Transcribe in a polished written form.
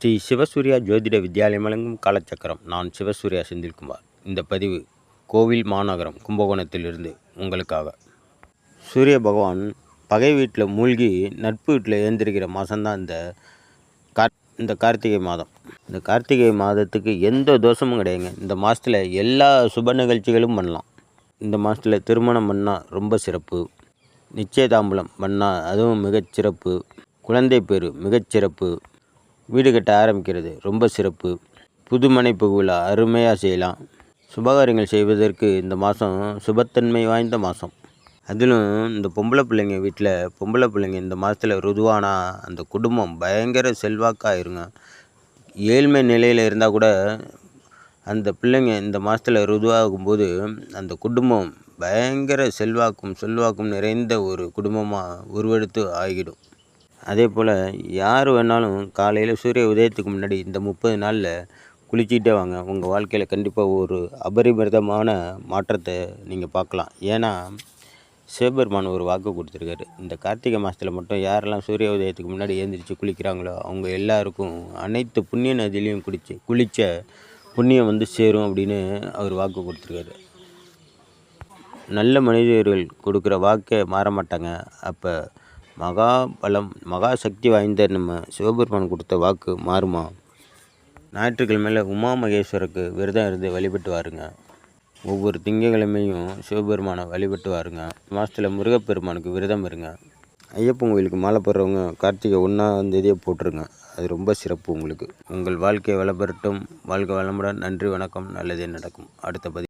ஸ்ரீ சிவசூர்யா ஜோதிட வித்யாலயம் வழங்கும் காலச்சக்கரம். நான் சிவசூர்யா செந்தில்குமார். இந்த பதிவு கோவில் மாநகரம் கும்பகோணத்திலிருந்து உங்களுக்காக. சூரிய பகவான் பகை வீட்டில் மூழ்கி நட்பு வீட்டில் எழுந்திருக்கிற மாதம்தான் இந்த கார்த்திகை மாதம். இந்த கார்த்திகை மாதத்துக்கு எந்த தோஷமும் கிடையாதுங்க. இந்த மாதத்தில் எல்லா சுப நிகழ்ச்சிகளும் பண்ணலாம். இந்த மாதத்தில் திருமணம் பண்ணால் ரொம்ப சிறப்பு, நிச்சயதாம்பலம் பண்ணால் அதுவும் மிகச்சிறப்பு, குழந்தை பேரு மிகச்சிறப்பு, வீடு கட்ட ஆரம்பிக்கிறது ரொம்ப சிறப்பு, புதுமனை புகுவிழா அருமையாக செய்யலாம். சுபகாரியங்கள் செய்வதற்கு இந்த மாதம் சுபத்தன்மை வாய்ந்த மாதம். அதிலும் இந்த பொம்பளை பிள்ளைங்க இந்த மாதத்தில் ருதுவானா அந்த குடும்பம் பயங்கர செல்வாக்காக இருங்க. ஏழ்மை நிலையில் இருந்தால் கூட அந்த பிள்ளைங்க இந்த மாதத்தில் ருதுவாகும்போது அந்த குடும்பம் பயங்கர செல்வாக்கும் நிறைந்த ஒரு குடும்பமாக உருவெடுத்து ஆகிடும். அதே போல் யார் வேணாலும் காலையில் சூரிய உதயத்துக்கு முன்னாடி இந்த 30 நாளில் குளிச்சுக்கிட்டே வாங்க. உங்கள் வாழ்க்கையில் கண்டிப்பாக ஒரு அபரிமிதமான மாற்றத்தை நீங்கள் பார்க்கலாம். ஏன்னா சிவபெருமான் ஒரு வாக்கு கொடுத்துருக்காரு. இந்த கார்த்திகை மாதத்தில் மட்டும் யாரெல்லாம் சூரிய உதயத்துக்கு முன்னாடி எழுந்திரிச்சு குளிக்கிறாங்களோ அவங்க எல்லாருக்கும் அனைத்து புண்ணிய நதியிலையும் குளித்த புண்ணியம் வந்து சேரும் அப்படின்னு அவர் வாக்கு கொடுத்துருக்காரு. நல்ல மனிதர்கள் கொடுக்குற வாக்கை மாற மாட்டாங்க. அப்போ மகா சக்தி வாய்ந்த நம்ம சிவபெருமான் கொடுத்த வாக்கு மாறுமா? ஞாயிற்றுக்கிழமையில் உமா மகேஸ்வருக்கு விரதம் இருந்து வழிபட்டு வாருங்க. ஒவ்வொரு திங்கக்கிழமையும் சிவபெருமானை வழிபட்டு வாருங்க. மாதத்தில் முருகப்பெருமானுக்கு விரதம் இருங்க. ஐயப்பன் கோயிலுக்கு மாலை போடுறவங்க கார்த்திகை 1ஆம் தேதியே போட்டுருங்க. அது ரொம்ப சிறப்பு உங்களுக்கு. உங்கள் வாழ்க்கை வளப்பெறட்டும். வாழ்க வளமுடன். நன்றி, வணக்கம். நல்லதே நடக்கும். அடுத்த பதிவு.